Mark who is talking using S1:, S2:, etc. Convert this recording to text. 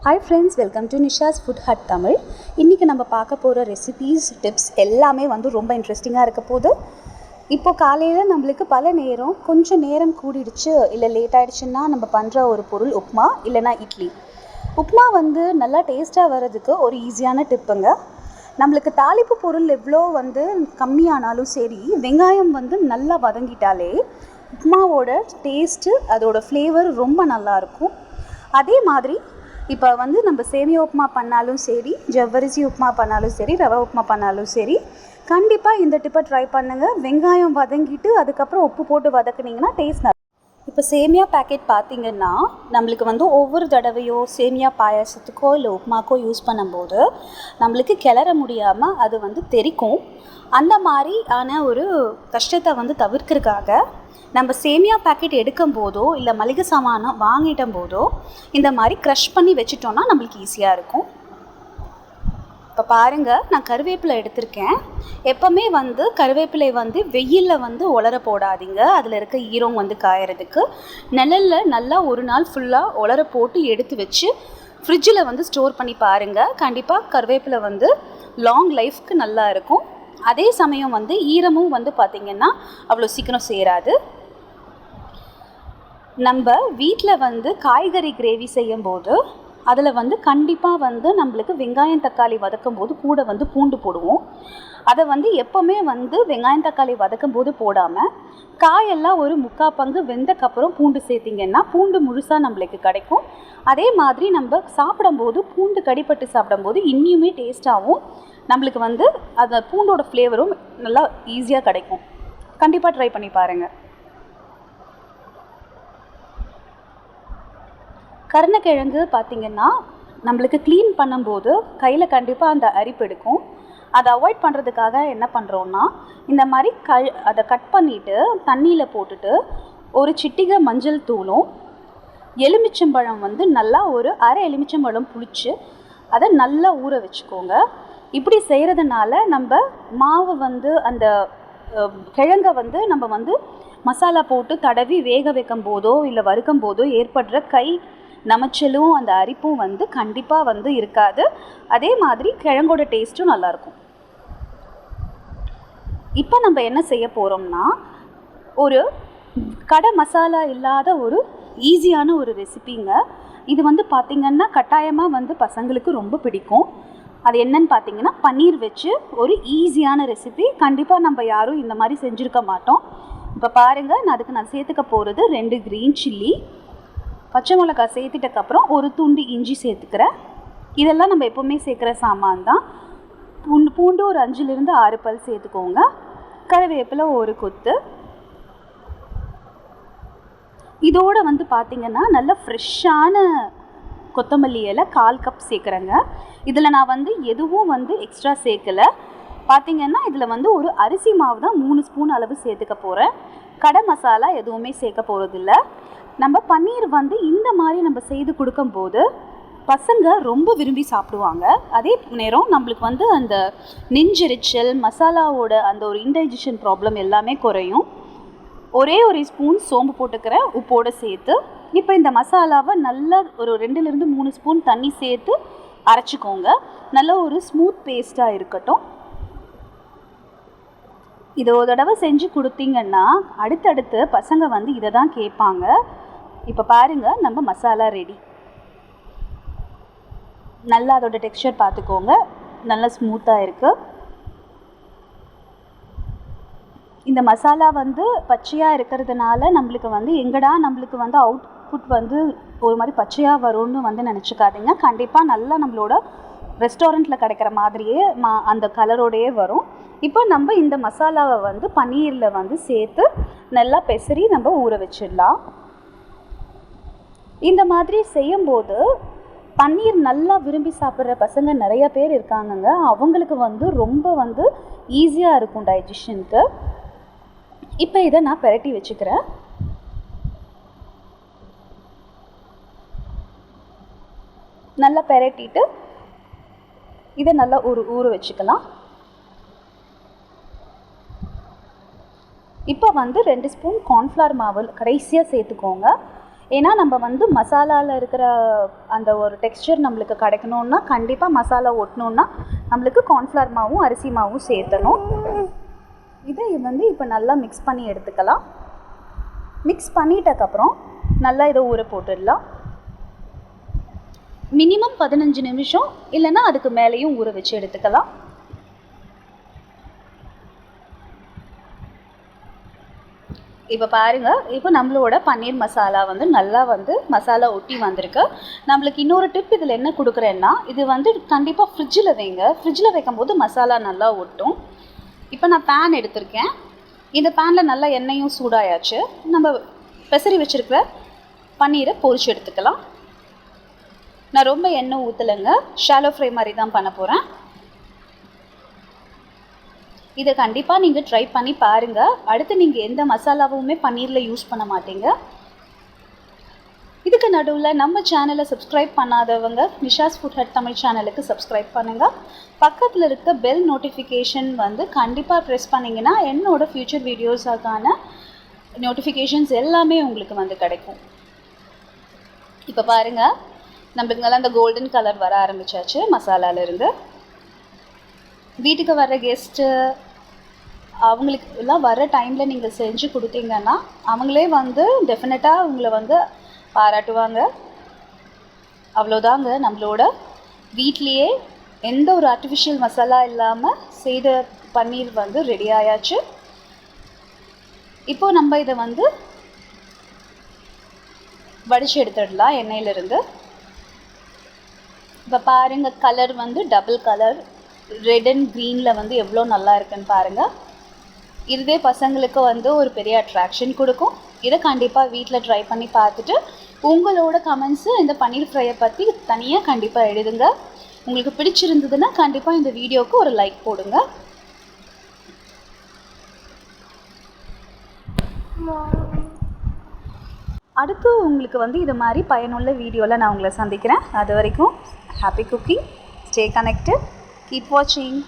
S1: Hi friends, welcome to Nisha's food hut Tamil. இன்றைக்கி நம்ம பார்க்க போகிற ரெசிபீஸ் டிப்ஸ் எல்லாமே ரொம்ப இன்ட்ரெஸ்டிங்காக இருக்க போது. இப்போது காலையில் நம்மளுக்கு பல நேரம் கொஞ்சம் நேரம் கூடிடுச்சு இல்லை லேட் ஆகிடுச்சுன்னா நம்ம பண்ணுற ஒரு பொருள் உப்புமா இல்லைனா இட்லி. உப்புமா நல்லா டேஸ்ட்டாக வர்றதுக்கு ஒரு ஈஸியான டிப்புங்க. நம்மளுக்கு தாளிப்பு பொருள் எவ்வளோ கம்மியானாலும் சரி, வெங்காயம் நல்லா வதங்கிட்டாலே உப்புமாவோட டேஸ்ட்டு அதோடய ஃப்ளேவர் ரொம்ப நல்லாயிருக்கும். அதே மாதிரி இப்போ நம்ம சேமியா உப்புமா பண்ணாலும் சரி, ஜவ்வரிசி உப்புமா பண்ணாலும் சரி, ரவை உப்புமா பண்ணாலும் சரி, கண்டிப்பாக இந்த டிப்பை ட்ரை பண்ணுங்கள். வெங்காயம் வதங்கிட்டு அதுக்கப்புறம் உப்பு போட்டு வதக்குனிங்கன்னா டேஸ்ட் நல்லா. இப்போ சேமியா பேக்கெட் பார்த்திங்கன்னா நம்மளுக்கு ஒவ்வொரு தடவையோ சேமியா பாயாசத்துக்கோ இல்லை உப்புமாக்கோ யூஸ் பண்ணும்போது நம்மளுக்கு கிளற முடியாமல் அது தெறிக்கும். அந்த மாதிரி ஆன ஒரு கஷ்டத்தை தவிர்க்கிறதுக்காக நம்ம சேமியா பேக்கெட் எடுக்கும் போதோ இல்லை மளிகை சாமானை வாங்கிட்டும் போதோ இந்த மாதிரி க்ரஷ் பண்ணி வச்சிட்டோன்னா நம்மளுக்கு ஈஸியாக இருக்கும். இப்போ பாருங்கள், நான் கருவேப்பிலை எடுத்திருக்கேன். எப்போவுமே கருவேப்பிலை வெயிலில் உலர போடாதீங்க. அதில் இருக்க ஈரம் காயறதுக்கு நிழலில் நல்லா ஒரு நாள் ஃபுல்லாக உலர போட்டு எடுத்து வச்சு ஃப்ரிட்ஜில் ஸ்டோர் பண்ணி பாருங்கள். கண்டிப்பாக கருவேப்பிலை லாங் லைஃப்க்கு நல்லா இருக்கும். அதே சமயம் ஈரமும் பார்த்திங்கன்னா அவ்வளோ சீக்கிரம் சேராது. நம்ம வீட்டில் காய்கறி கிரேவி செய்யும்போது அதில் கண்டிப்பாக நம்மளுக்கு வெங்காயம் தக்காளி வதக்கும் போது கூட பூண்டு போடுவோம். அதை எப்போவுமே வெங்காயம் தக்காளி வதக்கும் போது போடாமல் காயெல்லாம் ஒரு 3/4 பங்கு வெந்தக்கப்புறம் பூண்டு சேர்த்திங்கன்னா பூண்டு முழுசாக நம்மளுக்கு கிடைக்கும். அதே மாதிரி நம்ம சாப்பிடும்போது பூண்டு கடிப்பட்டு சாப்பிடும்போது இன்னுமே டேஸ்ட்டாகவும் நம்மளுக்கு அந்த பூண்டோட ஃப்ளேவரும் நல்லா ஈஸியாக கிடைக்கும். கண்டிப்பாக ட்ரை பண்ணி பாருங்கள். கருணக்கிழங்கு பார்த்திங்கன்னா நம்மளுக்கு க்ளீன் பண்ணும்போது கையில் கண்டிப்பாக அந்த அரிப்பு எடுக்கும். அதை அவாய்ட் பண்ணுறதுக்காக என்ன பண்ணுறோன்னா, இந்த மாதிரி அதை கட் பண்ணிவிட்டு தண்ணியில் போட்டுட்டு ஒரு சிட்டிகை மஞ்சள் தூளும் எலுமிச்சம்பழம் நல்லா ஒரு அரை எலுமிச்சம்பழம் புளிச்சு அதை நல்லா ஊற வச்சுக்கோங்க. இப்படி செய்கிறதுனால நம்ம மாவு அந்த கிழங்கை நம்ம மசாலா போட்டு தடவி வேக வைக்கும் போதோ இல்லை வறுக்கும் போதோ ஏற்படுற கை நமச்சலும் அந்த அரிப்பும் கண்டிப்பாக இருக்காது. அதே மாதிரி கிழங்கோட டேஸ்ட்டும் நல்லாயிருக்கும். இப்போ நம்ம என்ன செய்ய போகிறோம்னா, ஒரு கடை மசாலா இல்லாத ஒரு ஈஸியான ஒரு ரெசிபிங்க. இது பார்த்திங்கன்னா கட்டாயமாக பசங்களுக்கு ரொம்ப பிடிக்கும். அது என்னன்னு பார்த்திங்கன்னா பன்னீர் வச்சு ஒரு ஈஸியான ரெசிபி. கண்டிப்பாக நம்ம யாரும் இந்த மாதிரி செஞ்சுருக்க மாட்டோம். இப்போ பாருங்கள், நான் சேர்த்துக்க போகிறது 2 க்ரீன் சில்லி, பச்சை மிளகாய் சேர்த்துட்டக்கப்புறம் ஒரு துண்டு இஞ்சி சேர்த்துக்கிறேன். இதெல்லாம் நம்ம எப்போவுமே சேர்க்குற சாமான் தான். பூண்டு ஒரு 5லிருந்து 6 பல் சேர்த்துக்கோங்க. கருவேப்பிலை ஒரு கொத்து. இதோடு பார்த்திங்கன்னா நல்ல ஃப்ரெஷ்ஷான கொத்தமல்லி இலை 1/4 கப் சேர்க்குறேங்க. இதில் நான் எதுவும் எக்ஸ்ட்ரா சேர்க்கலை. பார்த்திங்கன்னா இதில் ஒரு அரிசி மாவு தான் 3 ஸ்பூன் அளவு சேர்த்துக்க போகிறேன். கடை மசாலா எதுவுமே சேர்க்க போகிறதில்ல. நம்ம பன்னீர் இந்த மாதிரி நம்ம செய்து கொடுக்கும்போது பசங்க ரொம்ப விரும்பி சாப்பிடுவாங்க. அதே நேரம் நம்மளுக்கு அந்த நெஞ்செரிச்சல், மசாலாவோட அந்த ஒரு இன்டைஜஷன் ப்ராப்ளம் எல்லாமே குறையும். ஒரே ஒரு ஸ்பூன் சோம்பு போட்டுக்கிறேன் உப்போடு சேர்த்து. இப்போ இந்த மசாலாவை நல்லா ஒரு 2லிருந்து 3 ஸ்பூன் தண்ணி சேர்த்து அரைச்சிக்கோங்க. நல்ல ஒரு ஸ்மூத் பேஸ்ட்டாக இருக்கட்டும். இதை ஒரு தடவை செஞ்சு கொடுத்தீங்கன்னா அடுத்தடுத்து பசங்க இதை தான் கேட்பாங்க. இப்போ பாருங்கள், நம்ம மசாலா ரெடி. நல்லா அதோட டெக்ஸ்சர் பார்த்துக்கோங்க, நல்லா ஸ்மூத்தாக இருக்குது. இந்த மசாலா பச்சையாக இருக்கிறதுனால நம்மளுக்கு எங்கடா நம்மளுக்கு அவுட்புட் ஒரு மாதிரி பச்சையாக வரும்னு நினச்சிக்காதீங்க. கண்டிப்பாக நல்லா நம்மளோட ரெஸ்டாரண்ட்டில் கிடைக்கிற மாதிரியே அந்த கலரோடையே வரும். இப்போ நம்ம இந்த மசாலாவை பன்னீரில் சேர்த்து நல்லா பெசரி நம்ம ஊற வச்சிடலாம். இந்த மாதிரி செய்யும்போது பன்னீர் நல்லா விரும்பி சாப்பிட்ற பசங்க நிறைய பேர் இருக்காங்கங்க. அவங்களுக்கு ரொம்ப ஈஸியாக இருக்கும் டைஜஷனுக்கு. இப்போ இதை நான் பெரட்டி வச்சுக்கிறேன். நல்லா பெரட்டிட்டு இதை நல்லா ஊற வச்சுக்கலாம். இப்போ 2 ஸ்பூன் கார்ன்ஃப்ளவர் மாவு கடைசியாக சேர்த்துக்கோங்க. ஏன்னா நம்ம வந்து மசாலாவில் இருக்கிற அந்த ஒரு டெக்ஸ்சர் நம்மளுக்கு கிடைக்கணுன்னா கண்டிப்பாக மசாலா ஒட்டணுன்னா நம்மளுக்கு கார்ன்ஃப்ளவர் மாவும் அரிசி மாவும் சேர்த்தணும். இதை வந்து இப்போ நல்லா மிக்ஸ் பண்ணி எடுத்துக்கலாம். மிக்ஸ் பண்ணிட்டக்கப்புறம் நல்லா இதை ஊற போட்டுடலாம். மினிமம் 15 நிமிஷம் இல்லைன்னா அதுக்கு மேலேயும் ஊற வச்சு எடுத்துக்கலாம். இப்போ பாருங்கள், இப்போ நம்மளோட பன்னீர் மசாலா வந்து நல்லா வந்து மசாலா ஒட்டி வந்திருக்கு. நம்மளுக்கு இன்னொரு டிப் இதில் என்ன கொடுக்குறேன்னா, இது வந்து கண்டிப்பாக ஃப்ரிட்ஜில் வைங்க. ஃப்ரிட்ஜில் வைக்கும்போது மசாலா நல்லா ஒட்டும். இப்போ நான் பேன் எடுத்திருக்கேன். இந்த பேனில் நல்லா எண்ணெயும் சூடாயாச்சு. நம்ம பெசரி வச்சுருக்கிற பன்னீரை பொரிச்சு எடுத்துக்கலாம். நான் ரொம்ப எண்ணெய் ஊற்றலைங்க, ஷாலோ ஃப்ரை மாதிரி தான் பண்ண போகிறேன். இதை கண்டிப்பாக நீங்கள் ட்ரை பண்ணி பாருங்கள். அடுத்து நீங்கள் எந்த மசாலாவுமே பன்னீரில் யூஸ் பண்ண மாட்டீங்க. இதுக்கு நடுவில் நம்ம சேனலை சப்ஸ்கிரைப் பண்ணாதவங்க நிஷாஸ் ஃபுட் ஹட் தமிழ் சேனலுக்கு சப்ஸ்கிரைப் பண்ணுங்கள். பக்கத்தில் இருக்க பெல் நோட்டிஃபிகேஷன் வந்து கண்டிப்பாக ப்ரெஸ் பண்ணிங்கன்னா என்னோடய ஃப்யூச்சர் வீடியோஸாக்கான நோட்டிஃபிகேஷன்ஸ் எல்லாமே உங்களுக்கு வந்து கிடைக்கும். இப்போ பாருங்கள், நம்மளுக்குங்கெல்லாம் அந்த கோல்டன் கலர் வர ஆரம்பித்தாச்சு மசாலாவிலேருந்து. வீட்டுக்கு வர கெஸ்ட்டு அவங்களுக்கு எல்லாம் வர டைமில் நீங்கள் செஞ்சு கொடுத்தீங்கன்னா அவங்களே வந்து டெஃபினட்டாக உங்களை வந்து பாராட்டுவாங்க. அவ்வளோதாங்க, நம்மளோட வீட்லேயே எந்த ஒரு ஆர்டிஃபிஷியல் மசாலா இல்லாமல் செய்த பன்னீர் வந்து ரெடி ஆயாச்சு. இப்போது நம்ம இதை வந்து வடித்து எடுத்துடலாம் எண்ணெயிலிருந்து. இப்போ பாருங்கள், கலர் வந்து டபுள் கலர் ரெட் அண்ட் க்ரீனில் வந்து எவ்வளோ நல்லா இருக்குன்னு பாருங்கள். இதுவே பசங்களுக்கு வந்து ஒரு பெரிய அட்ராக்ஷன் கொடுக்கும். இதை கண்டிப்பாக வீட்டில் ட்ரை பண்ணி பார்த்துட்டு உங்களோட கமெண்ட்ஸு இந்த பன்னீர் ஃப்ரையை பற்றி தனியாக கண்டிப்பாக எழுதுங்க. உங்களுக்கு பிடிச்சிருந்ததுன்னா கண்டிப்பாக இந்த வீடியோவுக்கு ஒரு லைக் போடுங்க. அடுத்து உங்களுக்கு வந்து இது மாதிரி பயனுள்ள வீடியோவில் நான் உங்களை சந்திக்கிறேன். அது வரைக்கும் happy cooking, stay connected, keep வாட்சிங்.